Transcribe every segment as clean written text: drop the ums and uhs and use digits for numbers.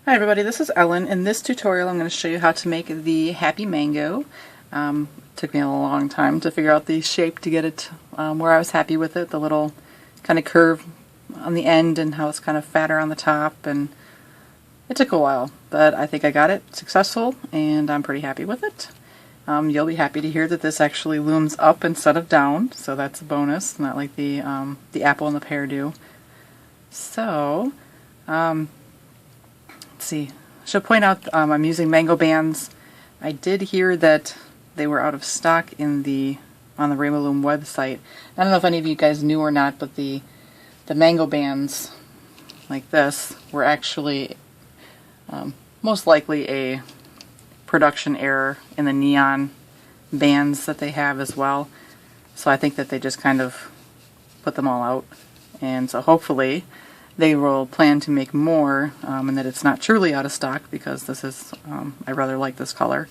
Hi everybody, this is Ellen. In this tutorial I'm going to show you how to make the happy mango. Took me a long time to figure out the shape to get it where I was happy with it, the little kind of curve on the end and how it's kind of fatter on the top, and it took a while, but I think I got it successful and I'm pretty happy with it. You'll be happy to hear that this actually looms up instead of down, so that's a bonus, not like the apple and the pear do. So, let's see. I should point out I'm using mango bands. I did hear that they were out of stock on the Loom website. I don't know if any of you guys knew or not, but the mango bands like this were actually most likely a production error in the neon bands that they have as well. So I think that they just kind of put them all out, and so hopefully they will plan to make more, and that it's not truly out of stock, because this is, I rather like this color.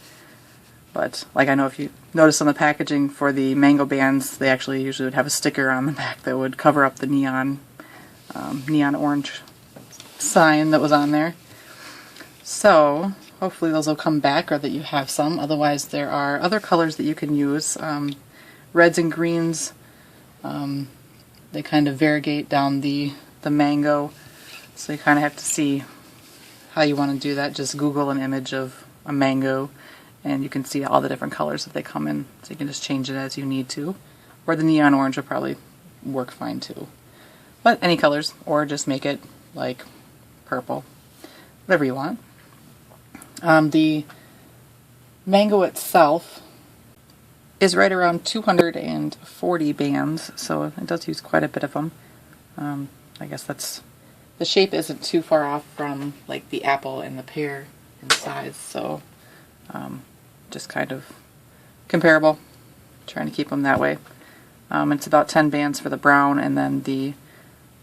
But like, I know if you notice on the packaging for the mango bands, they actually usually would have a sticker on the back that would cover up the neon orange sign that was on there. So hopefully those will come back, or that you have some. Otherwise there are other colors that you can use. Reds and greens, they kind of variegate down the mango, so you kind of have to see how you want to do that. Just Google an image of a mango and you can see all the different colors that they come in, so you can just change it as you need to. Or the neon orange will probably work fine too. But any colors, or just make it like purple, whatever you want. The mango itself is right around 240 bands, so it does use quite a bit of them. I guess that's, the shape isn't too far off from like the apple and the pear in size, so just kind of comparable, trying to keep them that way. It's about 10 bands for the brown, and then the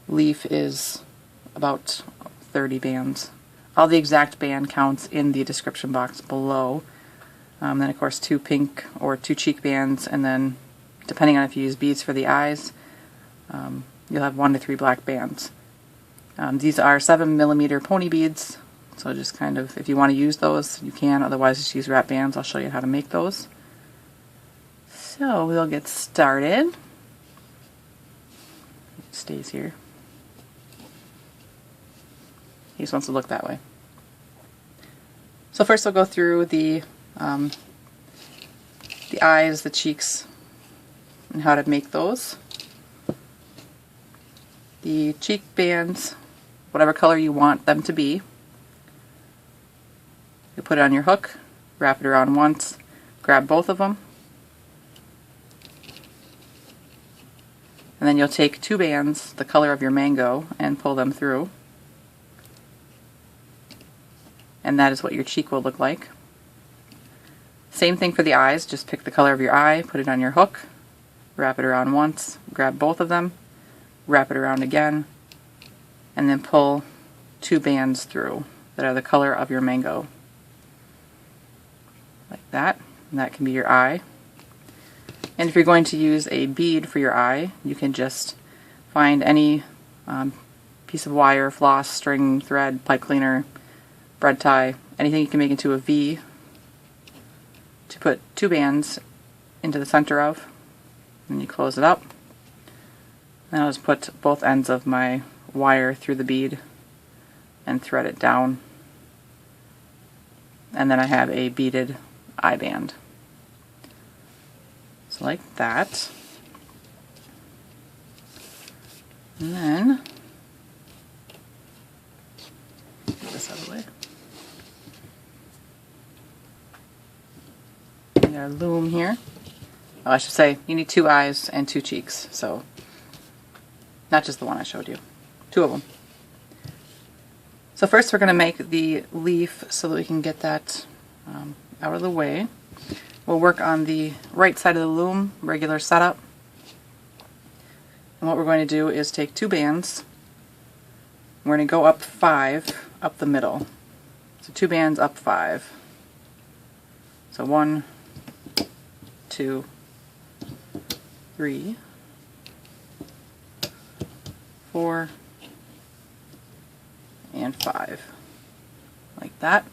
leaf is about 30 bands. All the exact band counts in the description box below. Then of course 2 pink or 2 cheek bands, and then depending on if you use beads for the eyes, you'll have 1 to 3 black bands. These are 7mm pony beads, so just kind of, if you want to use those, you can. Otherwise just use wrap bands. I'll show you how to make those. So we'll get started. It stays here. He just wants to look that way. So first we'll go through the eyes, the cheeks, and how to make those. The cheek bands, whatever color you want them to be, you put it on your hook, wrap it around once, grab both of them, and then you'll take 2 bands, the color of your mango, and pull them through. And that is what your cheek will look like. Same thing for the eyes, just pick the color of your eye, put it on your hook, wrap it around once, grab both of them, wrap it around again, and then pull 2 bands through that are the color of your mango. Like that. And that can be your eye. And if you're going to use a bead for your eye, you can just find any piece of wire, floss, string, thread, pipe cleaner, bread tie, anything you can make into a V, to put 2 bands into the center of, and you close it up. And I'll just put both ends of my wire through the bead and thread it down, and then I have a beaded eye band. So like that. And then get this out of the way. We got our loom here. Oh, I should say you need 2 eyes and 2 cheeks, so not just the one I showed you, 2 of them. So first we're going to make the leaf so that we can get that out of the way. We'll work on the right side of the loom, regular setup. And what we're going to do is take 2 bands. We're going to go up 5 up the middle. So 2 bands up 5. So 1, 2, 3, 4, and 5. like that.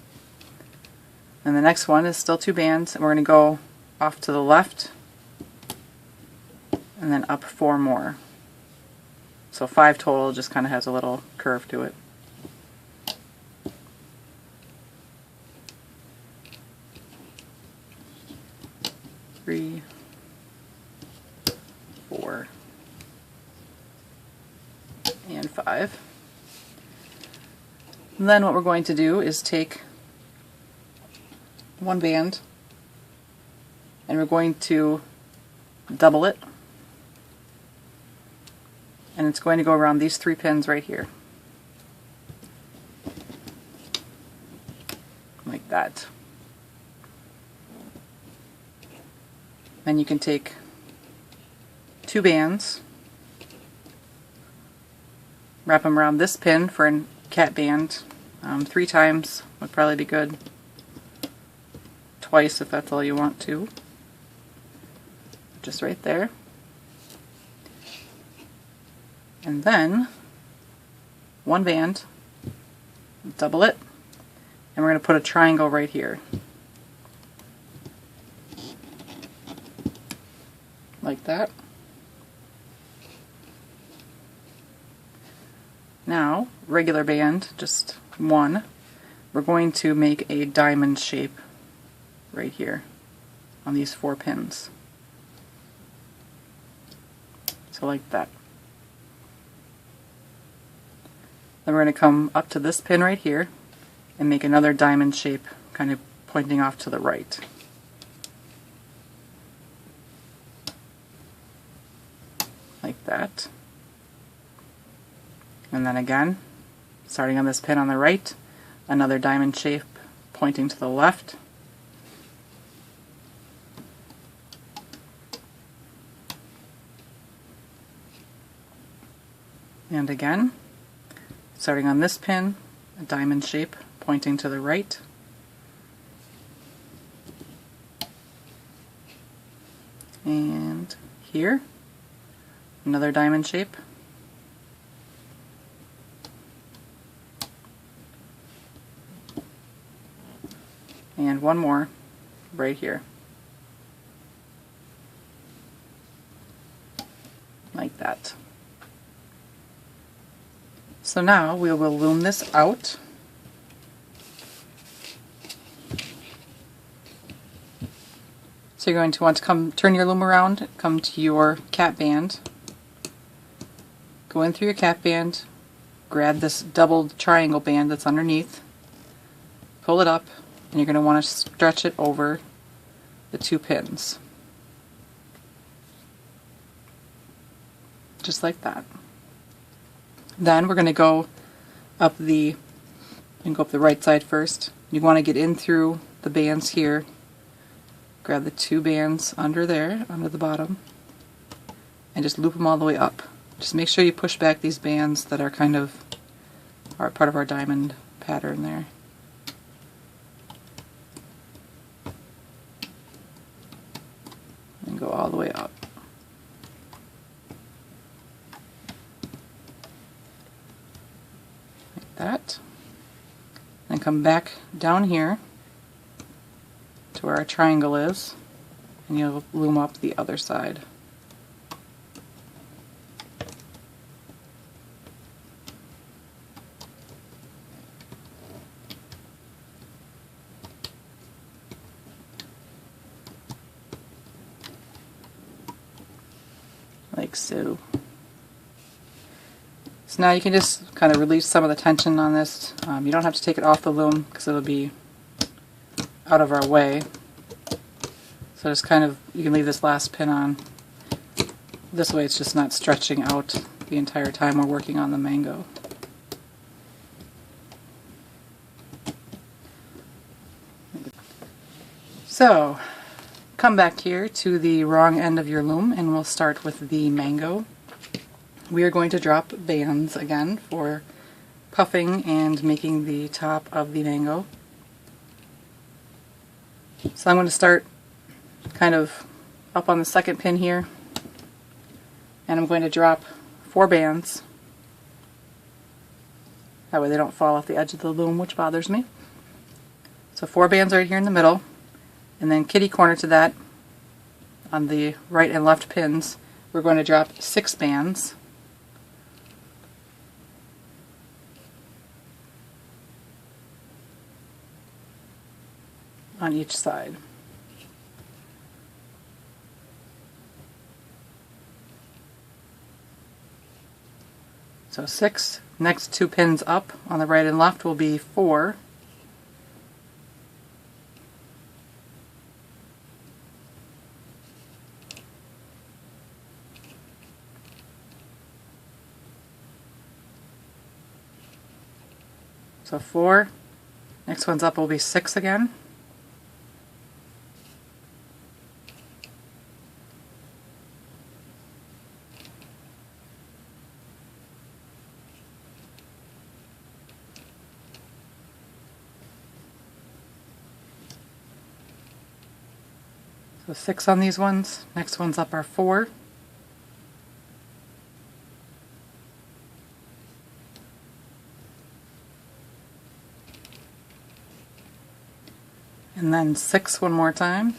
And the next one is still 2 bands, and we're going to go off to the left and then up 4 more. So 5 total, just kind of has a little curve to it. Three, 4, and 5. And then what we're going to do is take 1 band and we're going to double it, and it's going to go around these 3 pins right here, like that. Then you can take 2 bands, wrap them around this pin for a cat band. 3 times would probably be good. Twice if that's all you want to. Just right there. And then 1 band, double it, and we're going to put a triangle right here. Like that. Now, regular band, just 1. We're going to make a diamond shape right here on these 4 pins. So like that. Then we're going to come up to this pin right here and make another diamond shape, kind of pointing off to the right. Like that. And then again, starting on this pin on the right, another diamond shape pointing to the left. And again, starting on this pin, a diamond shape pointing to the right. And here, another diamond shape. And 1 more right here. Like that. So now we will loom this out. So you're going to want to turn your loom around, come to your cat band, go in through your cat band, grab this doubled triangle band that's underneath, pull it up, and you're going to want to stretch it over the 2 pins. Just like that. Then we're going to go up the right side first. You want to get in through the bands here. Grab the 2 bands under there, under the bottom, and just loop them all the way up. Just make sure you push back these bands that are kind of part of our diamond pattern there. And go all the way up. Like that. And come back down here to where our triangle is, and you'll loom up the other side. Like so. So now you can just kind of release some of the tension on this. You don't have to take it off the loom because it'll be out of our way. So just kind of, you can leave this last pin on. This way it's just not stretching out the entire time we're working on the mango. So, come back here to the wrong end of your loom and we'll start with the mango. We are going to drop bands again for puffing and making the top of the mango. So I'm going to start kind of up on the second pin here, and I'm going to drop 4 bands. That way they don't fall off the edge of the loom, which bothers me. So 4 bands right here in the middle, and then kitty corner to that on the right and left pins, we're going to drop 6 bands. On each side. So 6. Next 2 pins up on the right and left will be 4. So 4. Next one's up will be 6 again. So 6 on these ones. Next ones up are 4. And then 6 one more time.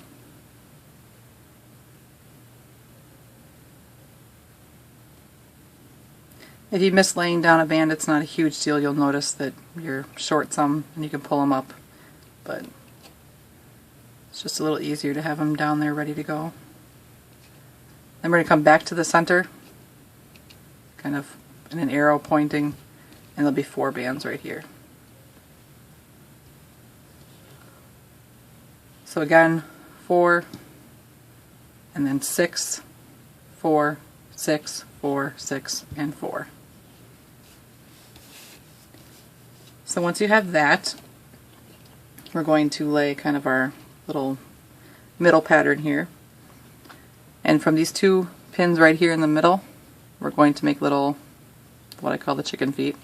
If you miss laying down a band, it's not a huge deal. You'll notice that you're short some and you can pull them up. But it's just a little easier to have them down there ready to go. Then we're going to come back to the center, kind of in an arrow pointing, and there'll be 4 bands right here. So again, 4, and then 6, 4, 6, 4, 6, and 4. So once you have that, we're going to lay kind of our little middle pattern here. And from these 2 pins right here in the middle, we're going to make little, what I call the chicken feet.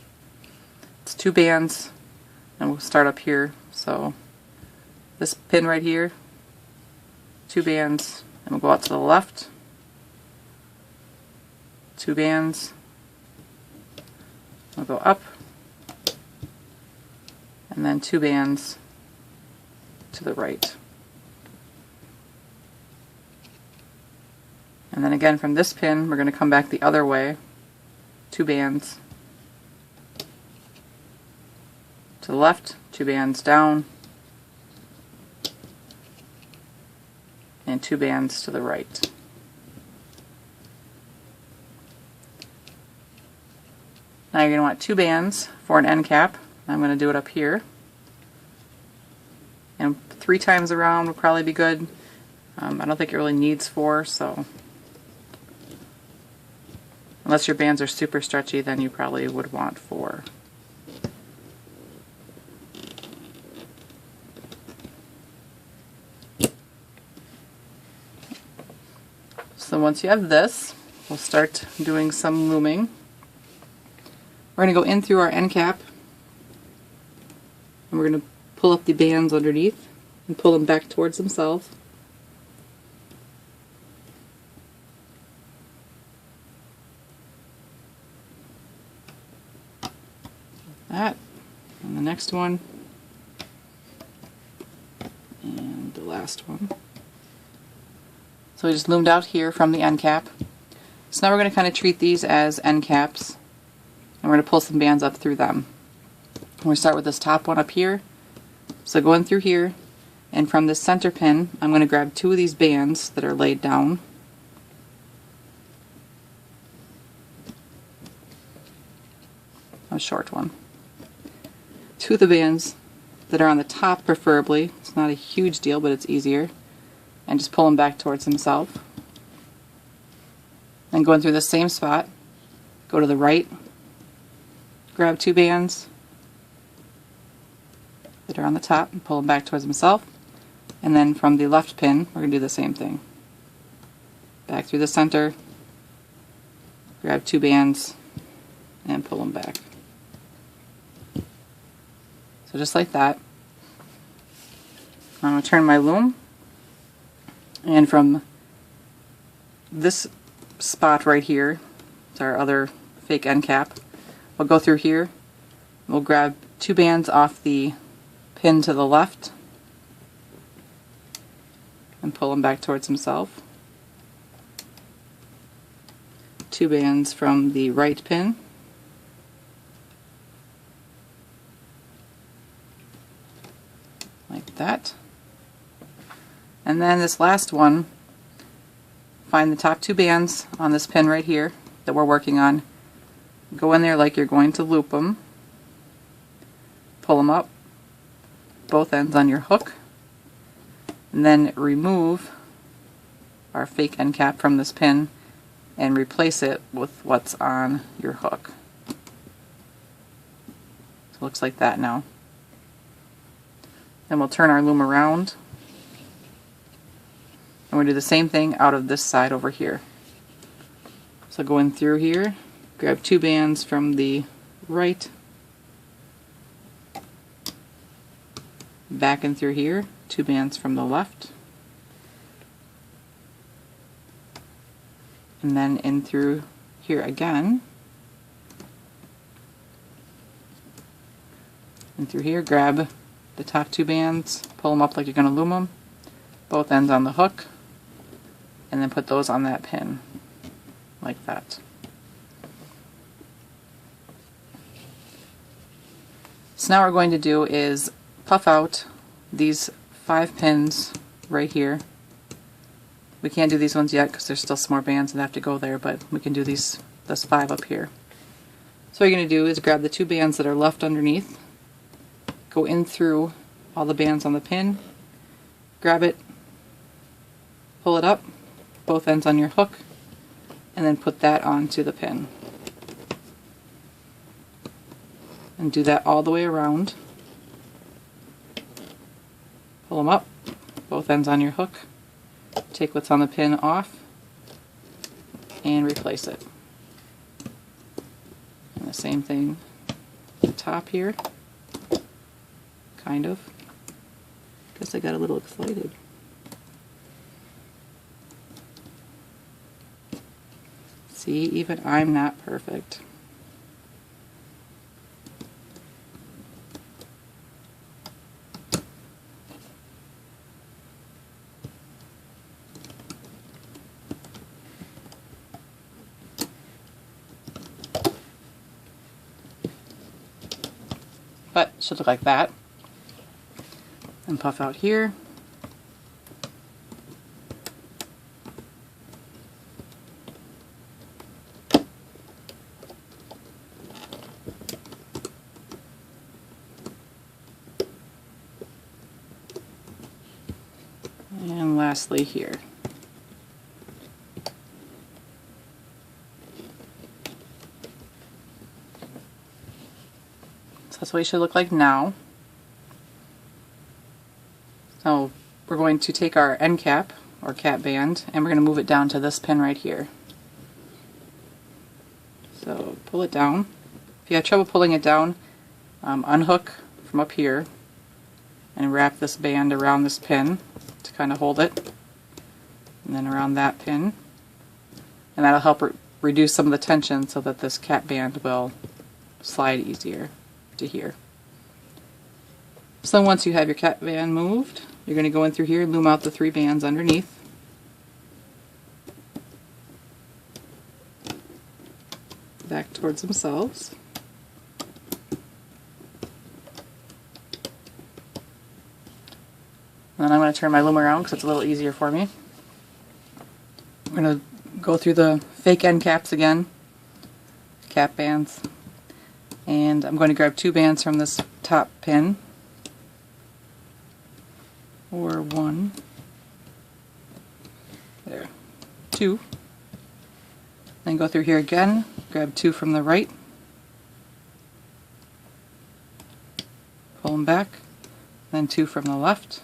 It's 2 bands, and we'll start up here. So this pin right here, 2 bands, and we'll go out to the left, 2 bands, we'll go up, and then 2 bands to the right. And then again from this pin, we're going to come back the other way, 2 bands to the left, 2 bands down, and 2 bands to the right. Now you're going to want 2 bands for an end cap. I'm going to do it up here. And 3 times around would probably be good. I don't think it really needs 4, so unless your bands are super stretchy, then you probably would want 4. So once you have this, we'll start doing some looming. We're going to go in through our end cap, and we're going to pull up the bands underneath and pull them back towards themselves. That, and the next one, and the last one. So we just loomed out here from the end cap. So now we're going to kind of treat these as end caps, and we're going to pull some bands up through them. We start with this top one up here. So go in through here, and from this center pin, I'm going to grab 2 of these bands that are laid down. A short one. 2 of the bands that are on the top preferably. It's not a huge deal, but it's easier. And just pull them back towards himself. Then go in through the same spot, go to the right, grab 2 bands that are on the top and pull them back towards himself. And then from the left pin, we're going to do the same thing. Back through the center, grab 2 bands, and pull them back. So just like that. I'm going to turn my loom, and from this spot right here, it's our other fake end cap, we'll go through here, we'll grab 2 bands off the pin to the left and pull him back towards himself. 2 bands from the right pin. Like that. And then this last one, find the top 2 bands on this pin right here that we're working on. Go in there like you're going to loop them. Pull them up, both ends on your hook, and then remove our fake end cap from this pin and replace it with what's on your hook. So it looks like that now. Then we'll turn our loom around, and we'll do the same thing out of this side over here. So go in through here, grab 2 bands from the right, back in through here, 2 bands from the left, and then in through here again, and through here, grab the top 2 bands, pull them up like you're going to loom them, both ends on the hook, and then put those on that pin, like that. So now what we're going to do is puff out these 5 pins right here. We can't do these ones yet because there's still some more bands that have to go there, but we can do this 5 up here. So what you're going to do is grab the 2 bands that are left underneath, go in through all the bands on the pin, grab it, pull it up, both ends on your hook, and then put that onto the pin. And do that all the way around. Pull them up, both ends on your hook, take what's on the pin off, and replace it. And the same thing at the top here, kind of. Guess I got a little excited. See, even I'm not perfect. But it should look like that. And puff out here. And lastly here. So that's what it should look like now. So we're going to take our end cap, or cap band, and we're going to move it down to this pin right here. So pull it down. If you have trouble pulling it down, unhook from up here and wrap this band around this pin to kind of hold it, and then around that pin, and that'll help reduce some of the tension so that this cap band will slide easier to here. So once you have your cap band moved, you're going to go in through here and loom out the 3 bands underneath. Back towards themselves. And then I'm going to turn my loom around because it's a little easier for me. I'm going to go through the fake end caps again, cap bands, and I'm going to grab 2 bands from this top pin, or 1, there, 2, then go through here again, grab 2 from the right, pull them back, then 2 from the left,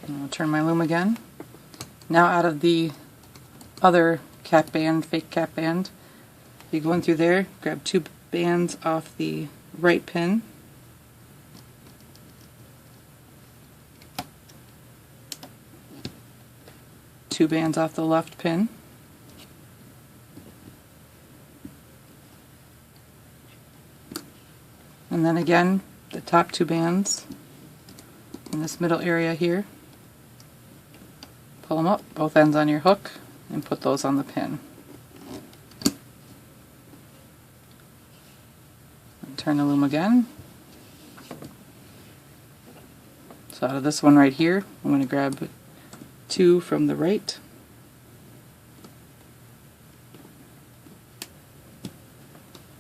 and I'll turn my loom again. Now out of the other cap band, fake cap band, you go in through there, grab 2 bands off the right pin, two bands off the left pin, And then again, the top two bands in this middle area here. Pull them up, both ends on your hook, and put those on the pin. And turn the loom again. So out of this one right here, I'm going to grab two from the right,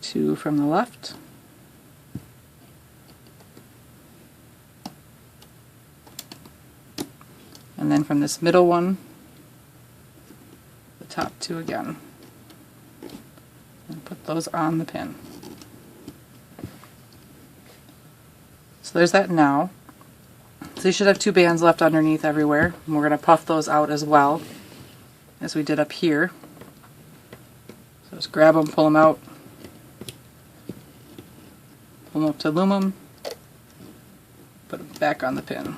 two from the left, and then from this middle one, the top two again, and put those on the pin. So there's that now. So you should have two bands left underneath everywhere, and we're going to puff those out as well as we did up here. So just grab them, pull them out, pull them up to loom them, put them back on the pin.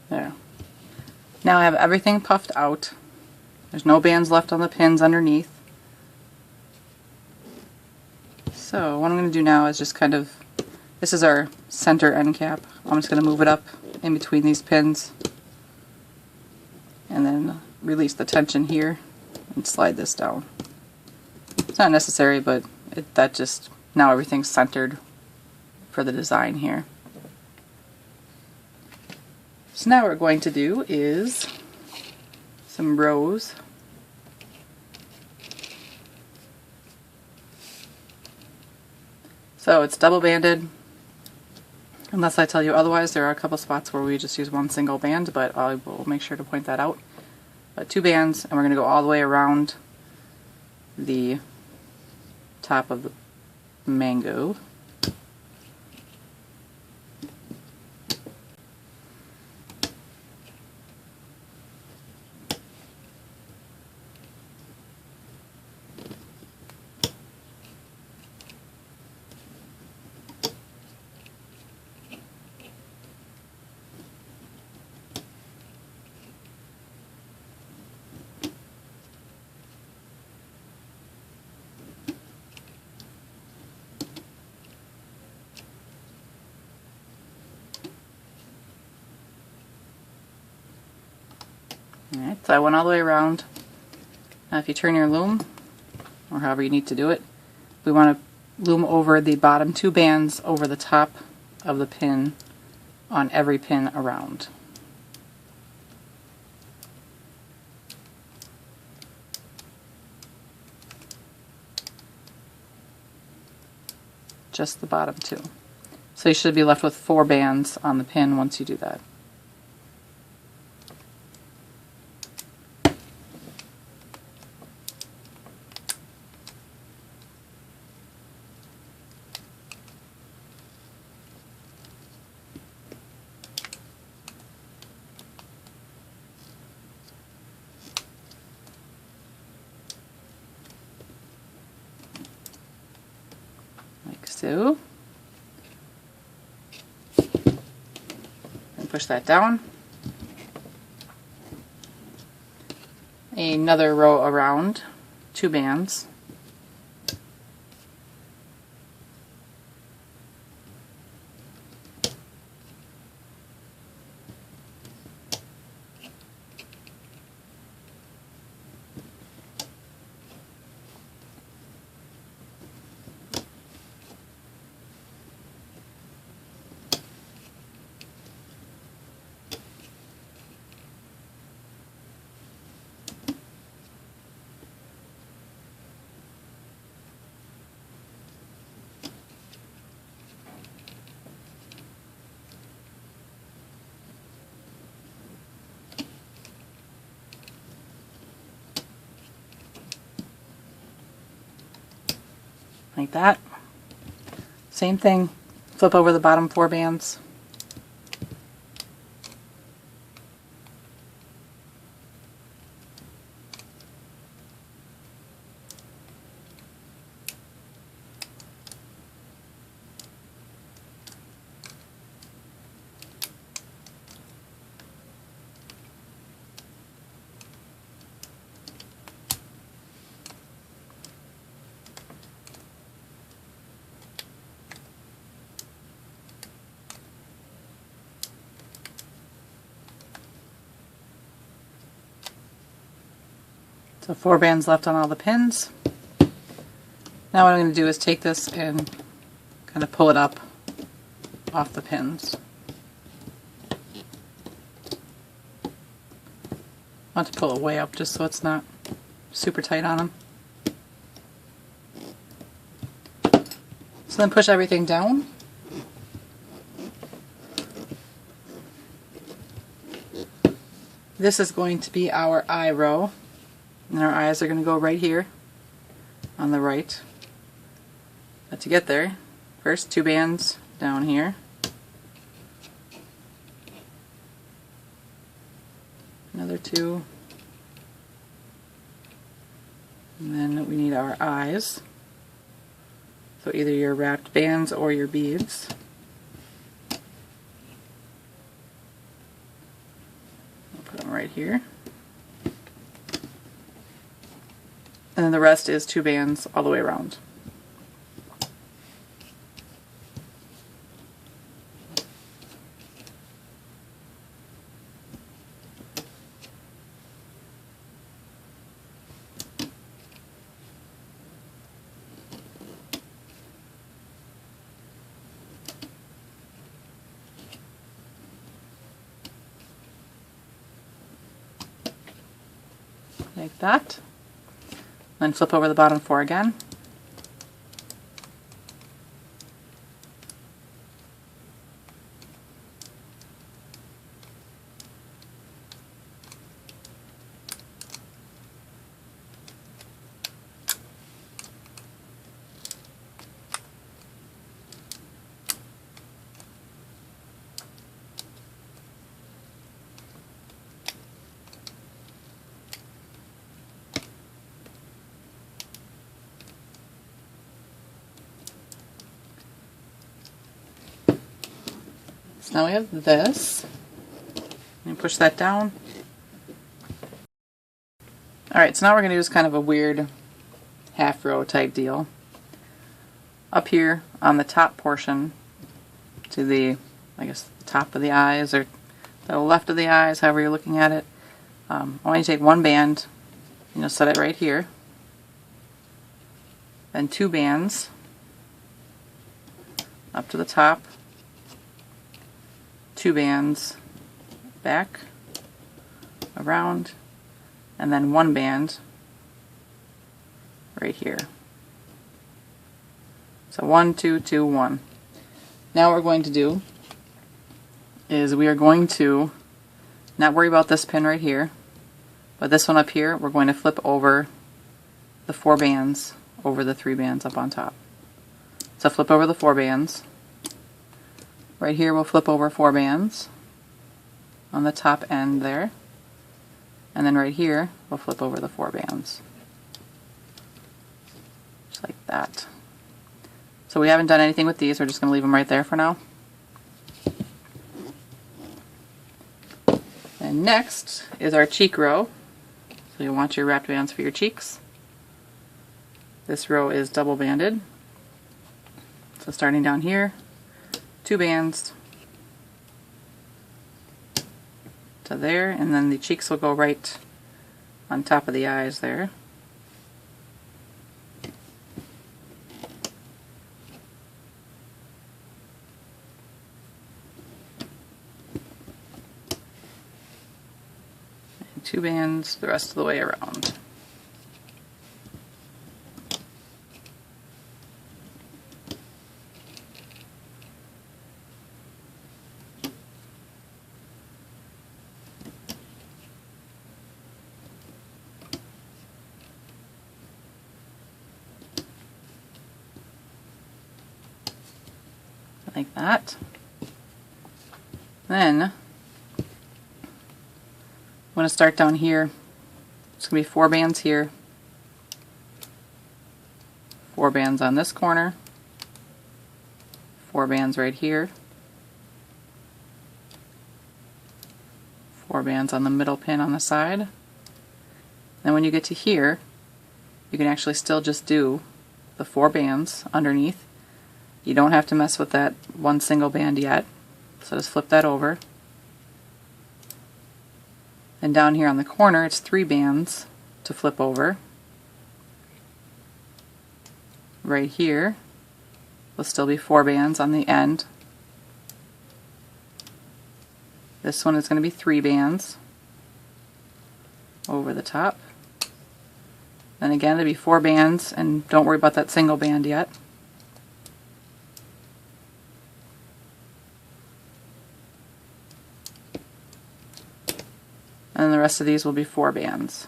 There. Now I have everything puffed out. There's no bands left on the pins underneath. So what I'm going to do now is just kind of, this is our center end cap. I'm just going to move it up in between these pins and then release the tension here and slide this down. It's not necessary, but that just, now everything's centered for the design here. So now what we're going to do is some rows. So it's double banded, unless I tell you otherwise. There are a couple spots where we just use one single band, but I will make sure to point that out. But two bands, and we're going to go all the way around the top of the mango. Alright, so I went all the way around. Now if you turn your loom, or however you need to do it, we want to loom over the bottom two bands over the top of the pin on every pin around. Just the bottom two. So you should be left with 4 bands on the pin once you do that. Like so. And push that down. Another row around, 2 bands. like that. Same thing, flip over the bottom 4 bands. So 4 bands left on all the pins. Now what I'm going to do is take this and kind of pull it up off the pins. I want to pull it way up just so it's not super tight on them. So then push everything down. This is going to be our eye row. And our eyes are going to go right here on the right. But to get there, first 2 bands down here. Another 2. And then we need our eyes. So either your wrapped bands or your beads. I'll put them right here. And then the rest is 2 bands all the way around. Like that. Then flip over the bottom 4 again. So now we have this. And push that down. Alright, so now we're going to do kind of a weird half row type deal. Up here on the top portion to the, I guess, the top of the eyes or the left of the eyes, however you're looking at it. I want you to take 1 band and you'll set it right here. Then 2 bands up to the top. 2 bands back, around, and then 1 band right here. So 1, 2, 2, 1. Now what we're going to do is we are going to not worry about this pin right here, but this one up here we're going to flip over the 4 bands over the 3 bands up on top. So flip over the 4 bands. Right here we'll flip over 4 bands on the top end there. And then right here we'll flip over the 4 bands. Just like that. So we haven't done anything with these, we're just going to leave them right there for now. And next is our cheek row. So you'll want your wrapped bands for your cheeks. This row is double banded. So starting down here, 2 bands to there, and then the cheeks will go right on top of the eyes there. And 2 bands the rest of the way around. like that. Then I'm going to start down here. It's going to be 4 bands here, 4 bands on this corner, 4 bands right here, 4 bands on the middle pin on the side. Then when you get to here, you can actually still just do the 4 bands underneath. You don't have to mess with that one single band yet, so just flip that over. And down here on the corner, it's 3 bands to flip over. Right here will still be 4 bands on the end. This one is going to be 3 bands over the top. Then again, there'll be 4 bands, and don't worry about that single band yet. And then the rest of these will be 4 bands.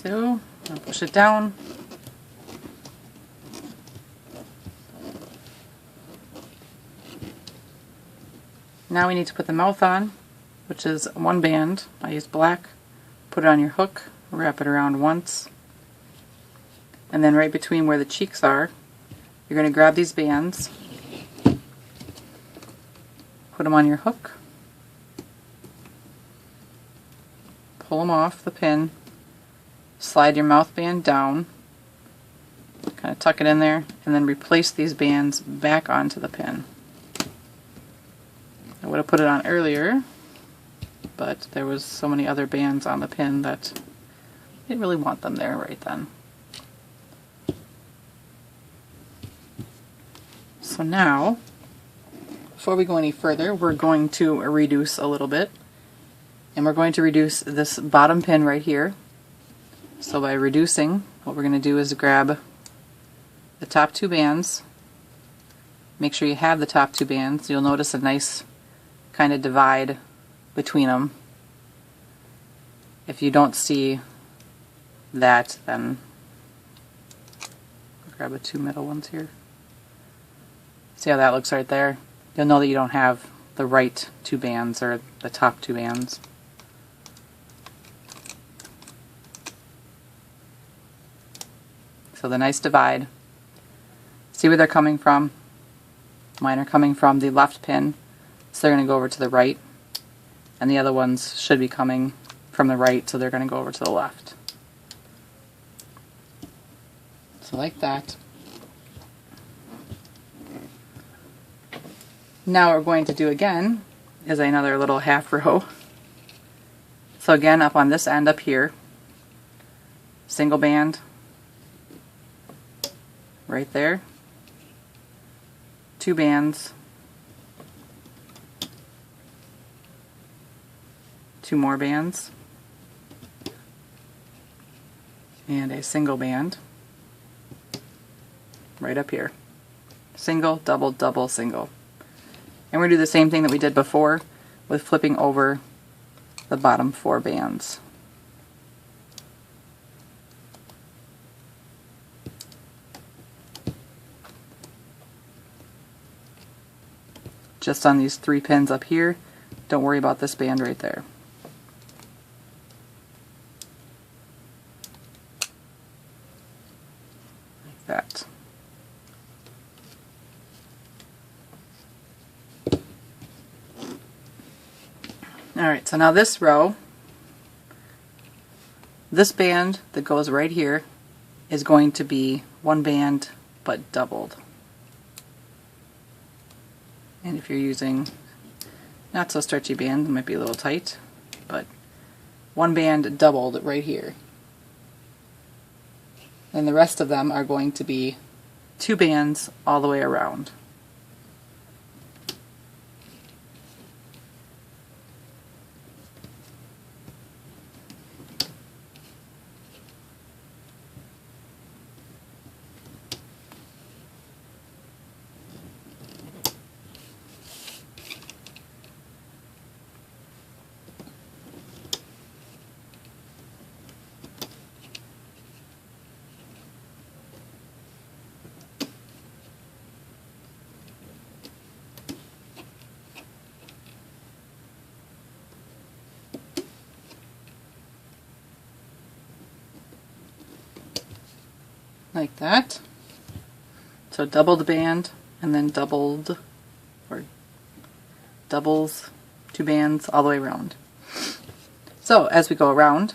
So, I'll push it down. Now we need to put the mouth on, which is 1 band. I use black. Put it on your hook, wrap it around once, and then right between where the cheeks are, you're going to grab these bands, put them on your hook, pull them off the pin, slide your mouth band down, kind of tuck it in there, and then replace these bands back onto the pin. I would have put it on earlier, but there was so many other bands on the pin that I didn't really want them there right then. So now, before we go any further, we're going to reduce a little bit, and we're going to reduce this bottom pin right here. So by reducing, what we're going to do is grab the top 2 bands. Make sure you have the top 2 bands. You'll notice a nice kind of divide between them. If you don't see that, then I'll grab the 2 middle ones here. See how that looks right there? You'll know that you don't have the right 2 bands, or the top 2 bands. So the nice divide. See where they're coming from? Mine are coming from the left pin, so they're going to go over to the right. And the other ones should be coming from the right, so they're going to go over to the left. So like that. Now what we're going to do again is another little half row. So again, up on this end up here, single band, right there, 2 bands, 2 more bands, and a single band right up here. Single, double, double, single. And we're going to do the same thing that we did before with flipping over the bottom 4 bands. Just on these 3 pins up here, don't worry about this band right there. Like that. Alright, so now this row, this band that goes right here is going to be 1 band but doubled. And if you're using not so stretchy band, it might be a little tight, but 1 band doubled right here. And the rest of them are going to be 2 bands all the way around. like that. So doubled band and then doubled, or doubles, 2 bands all the way around. So as we go around,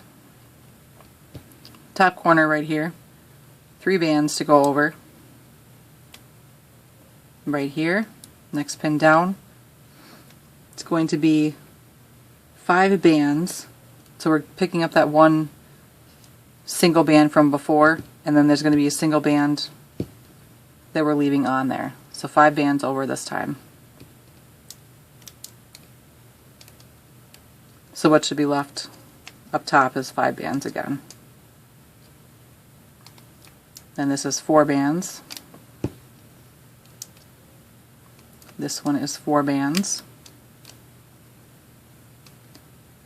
top corner right here, 3 bands to go over. Right here, next pin down, it's going to be 5 bands. So we're picking up that one single band from before, and then there's going to be a single band that we're leaving on there. So 5 bands over this time. So what should be left up top is 5 bands again. And this is 4 bands. This one is 4 bands.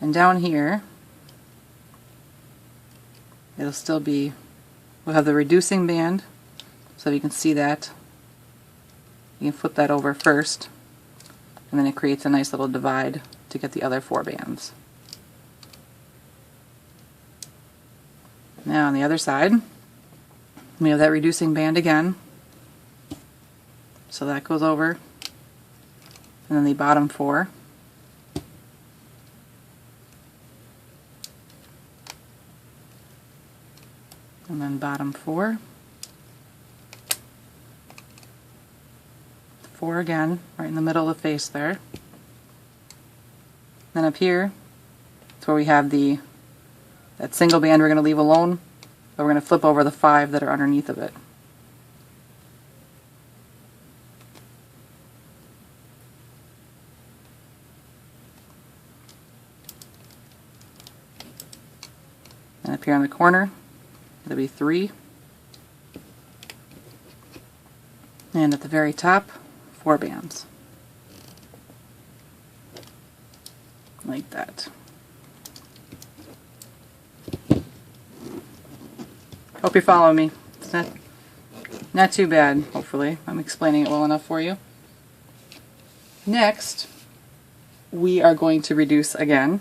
And down here, it'll still be, we'll have the reducing band, so you can see that. You can flip that over first, and then it creates a nice little divide to get the other 4 bands. Now on the other side, we have that reducing band again. So that goes over, and then the bottom 4. And then bottom 4. 4 again, right in the middle of the face there. Then up here, it's where we have that single band we're going to leave alone, but we're going to flip over the 5 that are underneath of it. And up here on the corner, it'll be 3. And at the very top, 4 bands. Like that. Hope you're following me. It's not too bad, hopefully. I'm explaining it well enough for you. Next, we are going to reduce again.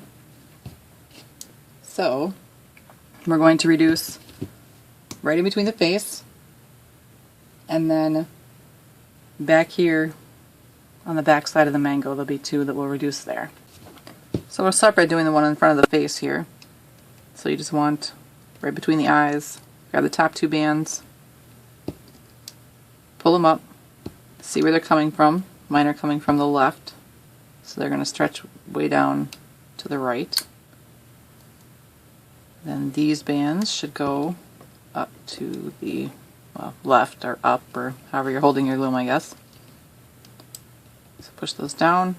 So, we're going to reduce right in between the face, and then back here on the back side of the mango there'll be 2 that will reduce there. So we'll start by doing the one in front of the face here. So you just want right between the eyes, grab the top 2 bands, pull them up, see where they're coming from. Mine are coming from the left, so they're going to stretch way down to the right. Then these bands should go up to the left, or up, or however you're holding your loom, I guess. So push those down,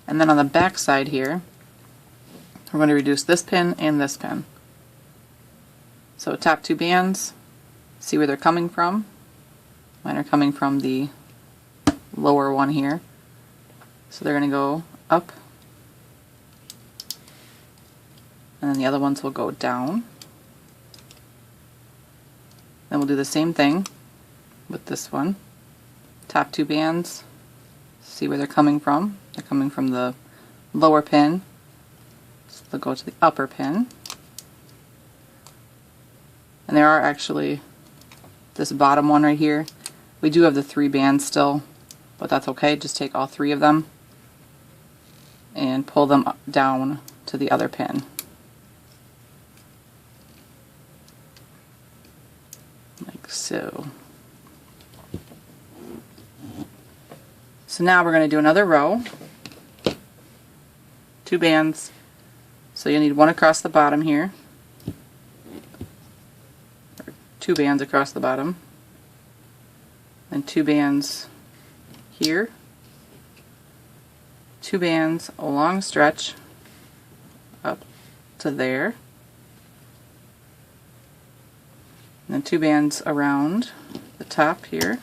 and then on the back side here, we're going to reduce this pin and this pin. So top 2 bands, see where they're coming from. Mine are coming from the lower one here, so they're going to go up, and then the other ones will go down. Then we'll do the same thing with this one. Top 2 bands, see where they're coming from. They're coming from the lower pin, so they'll go to the upper pin. And there are actually this bottom one right here. We do have the 3 bands still, but that's okay. Just take all 3 of them and pull them up, down to the other pin. Like so. So now we're going to do another row. 2 bands. So you'll need 1 across the bottom here. 2 bands across the bottom. And 2 bands here. 2 bands a long stretch up to there. And then 2 bands around the top here.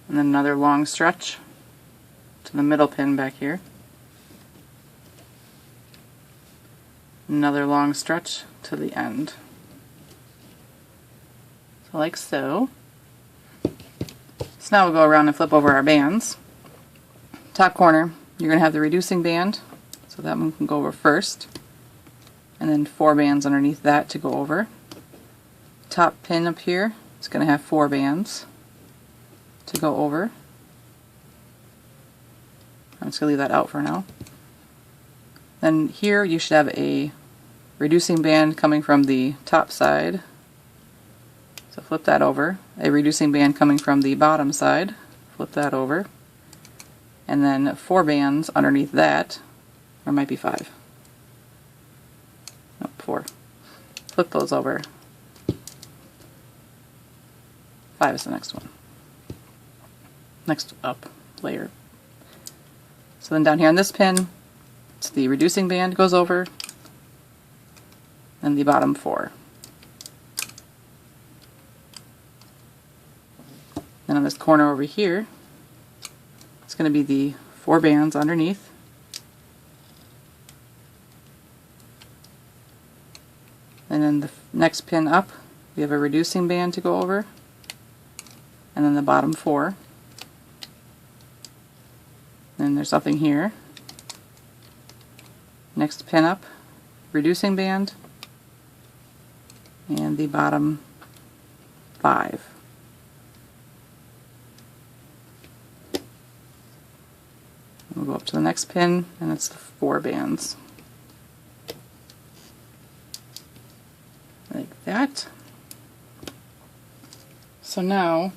And then another long stretch to the middle pin back here. Another long stretch to the end. So like so. So now we'll go around and flip over our bands. Top corner, you're going to have the reducing band, so that one can go over first, and then 4 bands underneath that to go over. Top pin up here is going to have 4 bands to go over. I'm just going to leave that out for now. Then here you should have a reducing band coming from the top side, so flip that over. A reducing band coming from the bottom side, flip that over. And then 4 bands underneath that, or it might be 5. No, 4. Flip those over. 5 is the next one. Next up layer. So then down here on this pin, it's the reducing band goes over, and the bottom 4. Then on this corner over here, it's going to be the 4 bands underneath. And then the next pin up, we have a reducing band to go over, and then the bottom 4. Then there's nothing here. Next pin up, reducing band, and the bottom 5. We'll go up to the next pin, and it's the 4 bands. Like that. So now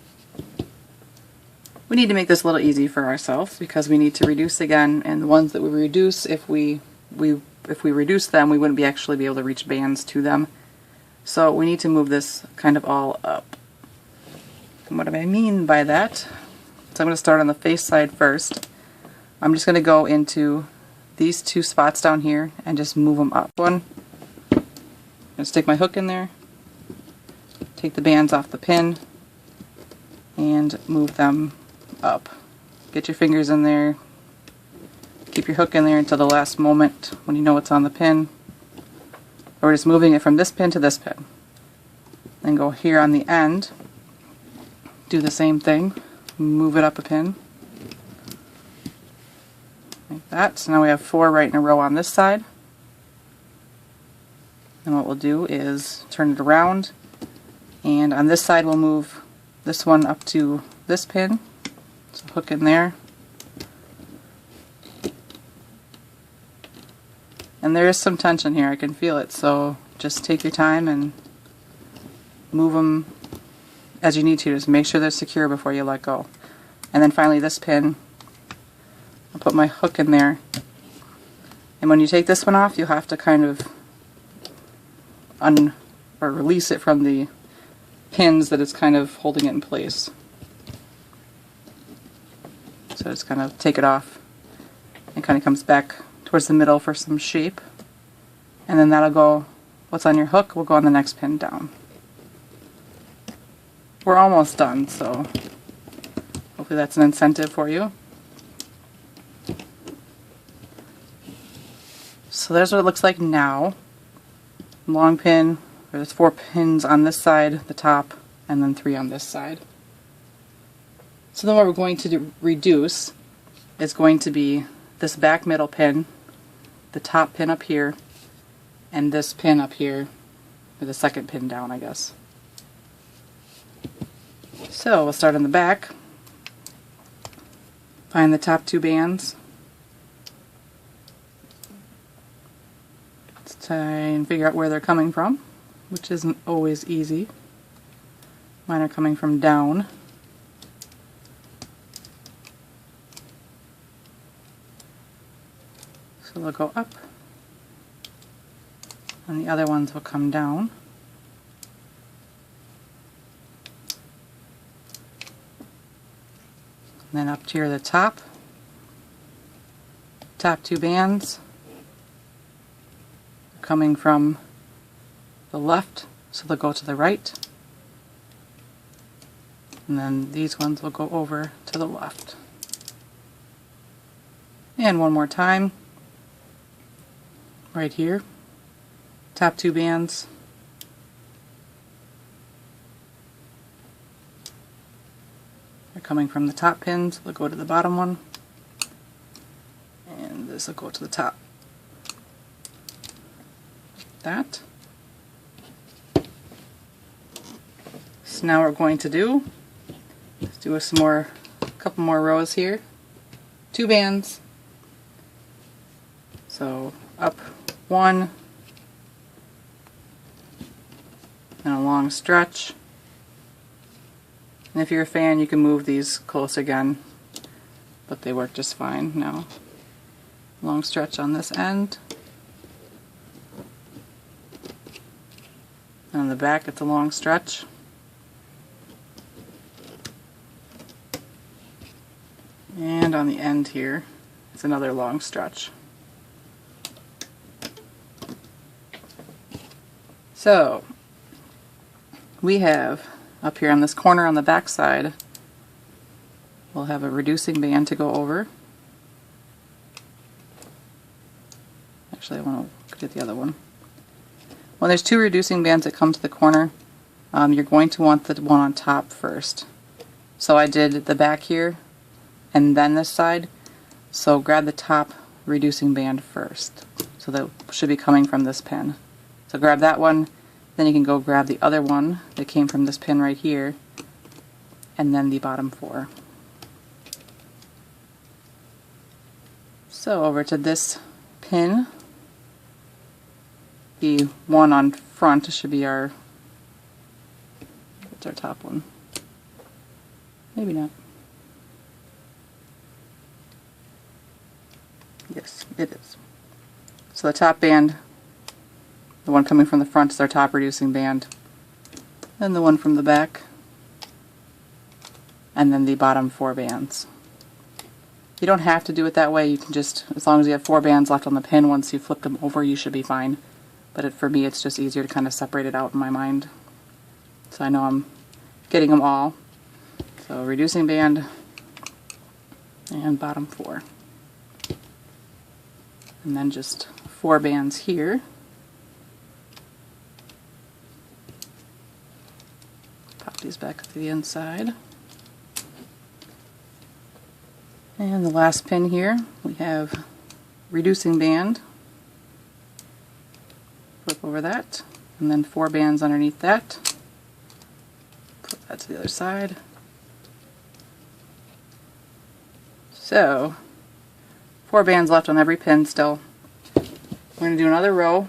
we need to make this a little easy for ourselves because we need to reduce again, and the ones that we reduce, if we reduce them, we wouldn't actually be able to reach bands to them. So we need to move this kind of all up. And what do I mean by that? So I'm going to start on the face side first. I'm just going to go into these 2 spots down here and just move them up. I'm going to stick my hook in there, take the bands off the pin, and move them up. Get your fingers in there, keep your hook in there until the last moment when you know it's on the pin. We're just moving it from this pin to this pin. Then go here on the end, do the same thing, move it up a pin. Like that. So now we have 4 right in a row on this side. And what we'll do is turn it around, and on this side we'll move this one up to this pin. So hook in there. And there is some tension here, I can feel it, so just take your time and move them as you need to. Just make sure they're secure before you let go. And then finally this pin, I'll put my hook in there. And when you take this one off, you'll have to kind of release it from the pins that it's kind of holding it in place. So just kind of take it off. It kind of comes back towards the middle for some shape. And then that'll go, what's on your hook will go on the next pin down. We're almost done, so hopefully that's an incentive for you. So there's what it looks like now. Long pin, there's 4 pins on this side, the top, and then 3 on this side. So then what we're going to reduce is going to be this back middle pin, the top pin up here, and this pin up here, or the second pin down, I guess. So we'll start on the back, find the top 2 bands. Let's try and figure out where they're coming from, which isn't always easy. Mine are coming from down. So they'll go up, and the other ones will come down. And then up here, the top 2 bands are coming from the left, so they'll go to the right. And then these ones will go over to the left. And one more time. Right here, top 2 bands are coming from the top pins, they'll go to the bottom one. this will go to the top. That. So now we're going to do, let's do a couple more rows here. 2 bands. So up 1 and a long stretch. And if you're a fan, you can move these close again, but they work just fine now. Long stretch on this end. On the back, it's a long stretch. And on the end here, it's another long stretch. So, we have up here on this corner on the back side, we'll have a reducing band to go over. Actually, I want to get the other one. When there's 2 reducing bands that come to the corner, you're going to want the one on top first. So I did the back here and then this side. So grab the top reducing band first. So that should be coming from this pin. So grab that one, then you can go grab the other one that came from this pin right here, and then the bottom 4. So over to this pin, the one on front should be our, what's our top one? Maybe not. Yes, it is. So the top band, the one coming from the front is our top reducing band, and the one from the back, and then the bottom 4 bands. You don't have to do it that way, you can just, as long as you have 4 bands left on the pin, once you flip them over you should be fine. But for me it's just easier to kind of separate it out in my mind, so I know I'm getting them all. So reducing band and bottom 4. And then just 4 bands here. Pop these back to the inside. And the last pin here, we have reducing band. Flip over that, and then 4 bands underneath that. Put that to the other side. So, 4 bands left on every pin still. We're going to do another row,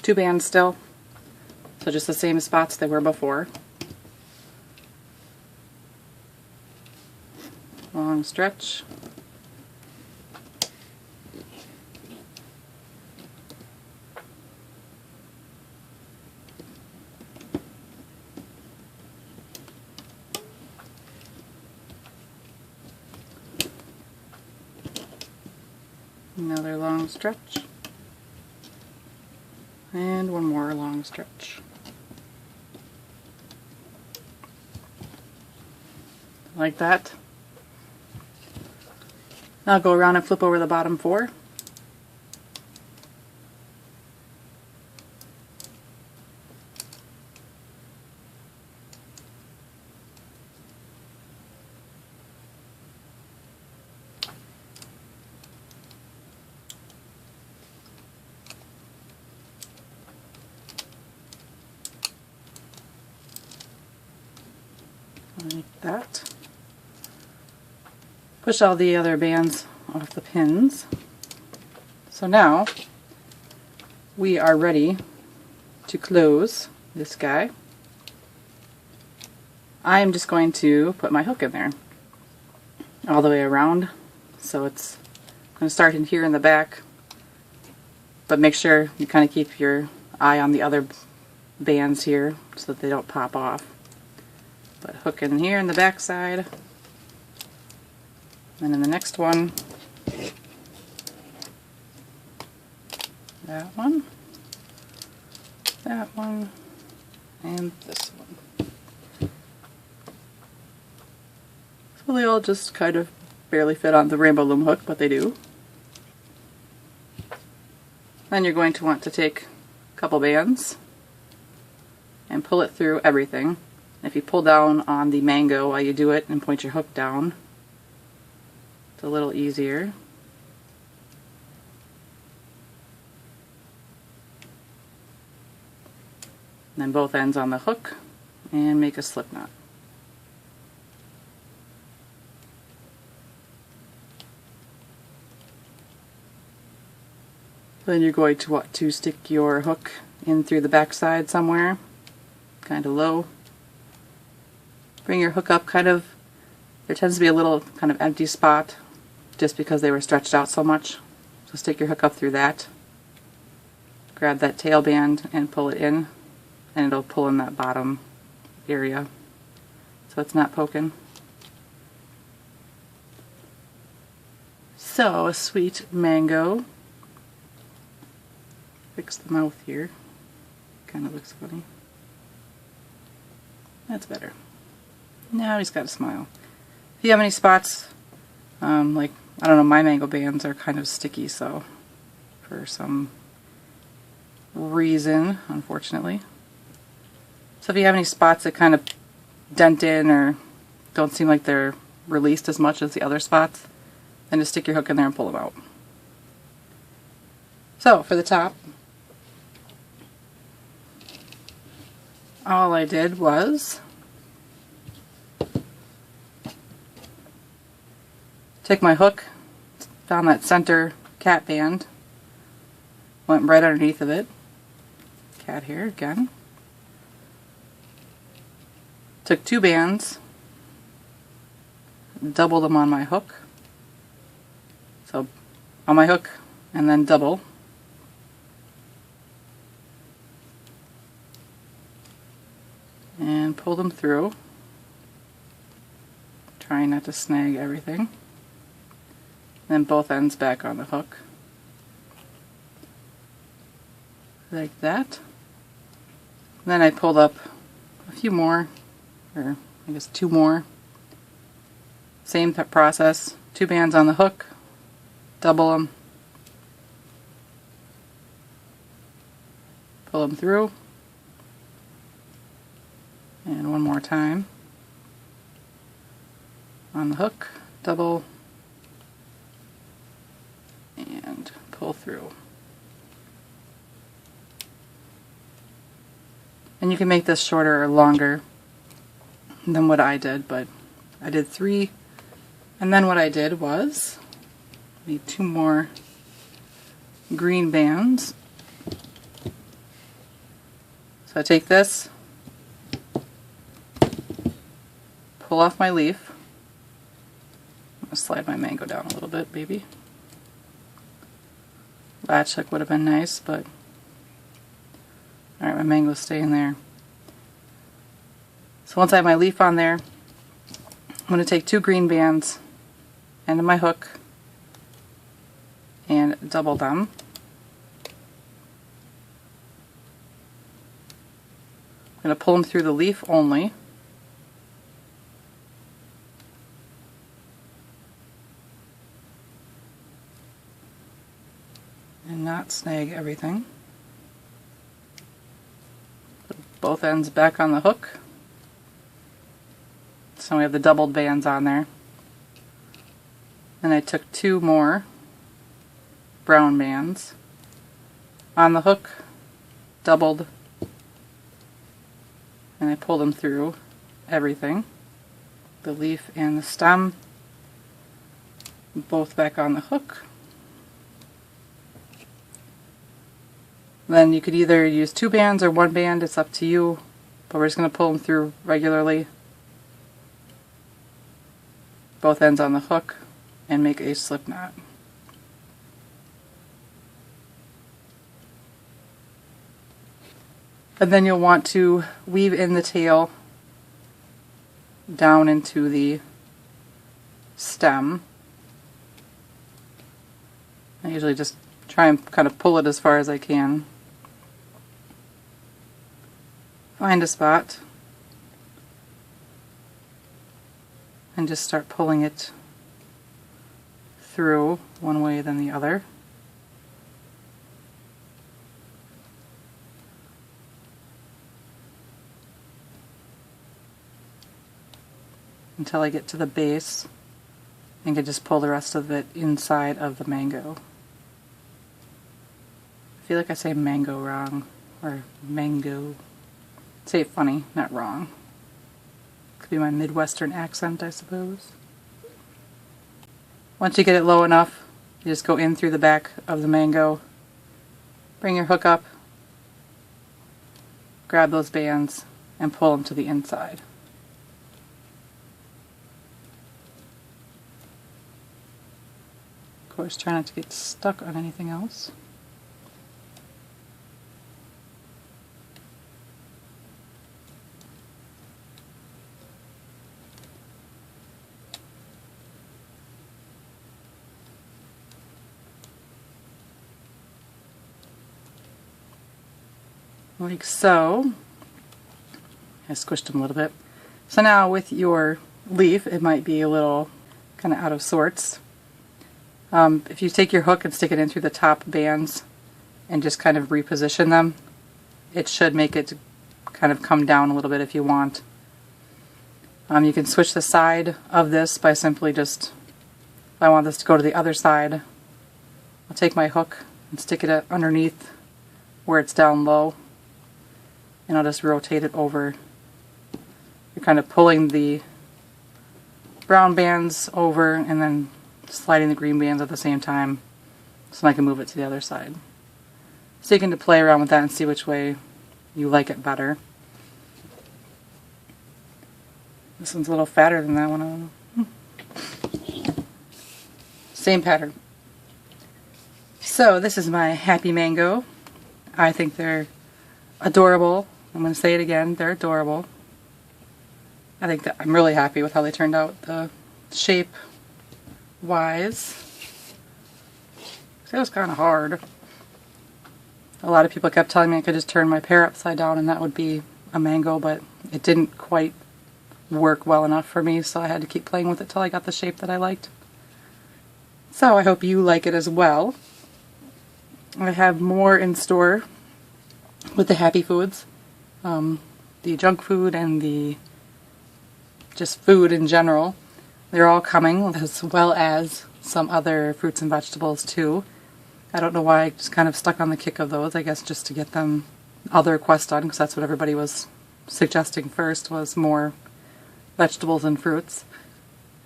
2 bands still, so just the same spots they were before. Long stretch. Another long stretch, and one more long stretch. Like that. Now go around and flip over the bottom 4. Like that. Push all the other bands off the pins. So now we are ready to close this guy. I am just going to put my hook in there all the way around. So it's going to start in here in the back, but make sure you kind of keep your eye on the other bands here so that they don't pop off. But hook in here in the back side, and in the next one, that one, and this one. So they all just kind of barely fit on the rainbow loom hook, but they do. Then you're going to want to take a couple bands and pull it through everything. If you pull down on the mango while you do it and point your hook down, it's a little easier. and then both ends on the hook, and make a slip knot. Then you're going to want to stick your hook in through the back side somewhere, kind of low. Bring your hook up there tends to be a little kind of empty spot just because they were stretched out so much. So stick your hook up through that. Grab that tail band and pull it in, and it'll pull in that bottom area so it's not poking. So, a sweet mango. Fix the mouth here. Kind of looks funny. That's better. Now he's got a smile. If you have any spots, like, I don't know, my mango bands are kind of sticky, so for some reason, unfortunately. So if you have any spots that kind of dent in or don't seem like they're released as much as the other spots, then just stick your hook in there and pull them out. So for the top, all I did was take my hook, found that center cat band, went right underneath of it, cat here again, took two bands, doubled them on my hook, so on my hook and then double, and pull them through, trying not to snag everything. Then both ends back on the hook, like that. Then I pulled up a few more, or I guess two more. Same process, two bands on the hook, double them, pull them through, and one more time on the hook, double, and pull through. And you can make this shorter or longer than what I did, but I did 3, and then what I did was need 2 more green bands. So I take this, pull off my leaf. I'm going to slide my mango down a little bit, baby. Latch hook would have been nice, but alright, my mango's staying there. So once I have my leaf on there, I'm going to take 2 green bands, end of my hook, and double them. I'm going to pull them through the leaf only. And not snag everything. Put both ends back on the hook. So we have the doubled bands on there. And I took 2 more brown bands on the hook, doubled, and I pulled them through everything. The leaf and the stem, both back on the hook. Then you could either use 2 bands or 1 band, it's up to you, but we're just going to pull them through regularly, both ends on the hook, and make a slip knot. And then you'll want to weave in the tail down into the stem. I usually just try and kind of pull it as far as I can. Find a spot and just start pulling it through one way then the other. Until I get to the base and can just pull the rest of it inside of the mango. I feel like I say mango wrong, or mango. Say funny, not wrong. Could be my Midwestern accent, I suppose. Once you get it low enough, you just go in through the back of the mango, bring your hook up, grab those bands, and pull them to the inside. Of course, try not to get stuck on anything else. Like so. I squished them a little bit. So now with your leaf, it might be a little kind of out of sorts. If you take your hook and stick it in through the top bands and just kind of reposition them, it should make it kind of come down a little bit if you want. You can switch the side of this by simply just, if I want this to go to the other side, I'll take my hook and stick it underneath where it's down low, and I'll just rotate it over. You're kind of pulling the brown bands over and then sliding the green bands at the same time so I can move it to the other side. So you can play around with that and see which way you like it better. This one's a little fatter than that one. Same pattern. So this is my happy mango. I think they're adorable. I'm going to say it again, they're adorable. I think that I'm really happy with how they turned out, the shape wise. It was kind of hard. A lot of people kept telling me I could just turn my pear upside down and that would be a mango, but it didn't quite work well enough for me, so I had to keep playing with it till I got the shape that I liked. So I hope you like it as well. I have more in store with the happy foods. The junk food and the just food in general. They're all coming, as well as some other fruits and vegetables too. I don't know why I just kind of stuck on the kick of those. I guess just to get them other requests done, because that's what everybody was suggesting first, was more vegetables and fruits.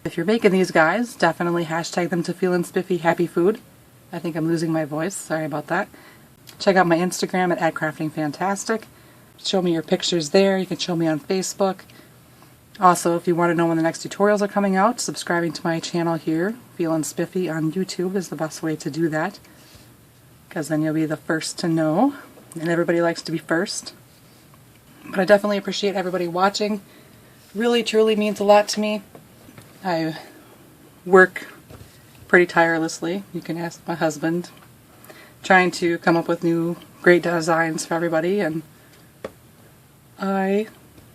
If you're making these guys, definitely hashtag them to feelinspiffy happy food. I think I'm losing my voice. Sorry about that. Check out my Instagram at @craftingfantastic. Show me your pictures there. You can show me on Facebook. Also, if you want to know when the next tutorials are coming out, subscribing to my channel here, feelinspiffy on YouTube, is the best way to do that, because then you'll be the first to know, and everybody likes to be first. But I definitely appreciate everybody watching. Really, truly means a lot to me. I work pretty tirelessly. You can ask my husband, trying to come up with new great designs for everybody, and I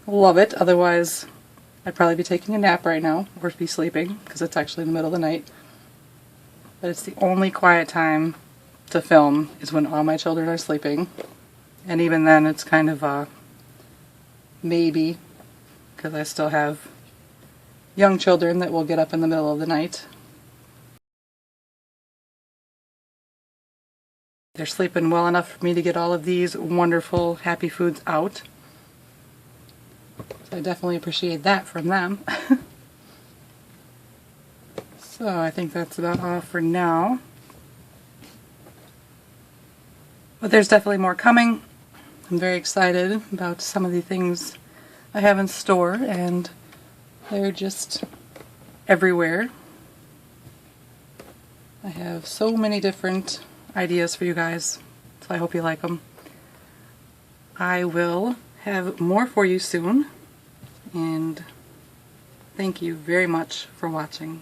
love it. Otherwise, I'd probably be taking a nap right now, or be sleeping, because it's actually in the middle of the night. But it's the only quiet time to film is when all my children are sleeping. And even then, it's kind of a maybe, because I still have young children that will get up in the middle of the night. They're sleeping well enough for me to get all of these wonderful happy foods out. So I definitely appreciate that from them. So I think that's about all for now. But there's definitely more coming. I'm very excited about some of the things I have in store, and they're just everywhere. I have so many different ideas for you guys, so I hope you like them. I will have more for you soon, and thank you very much for watching.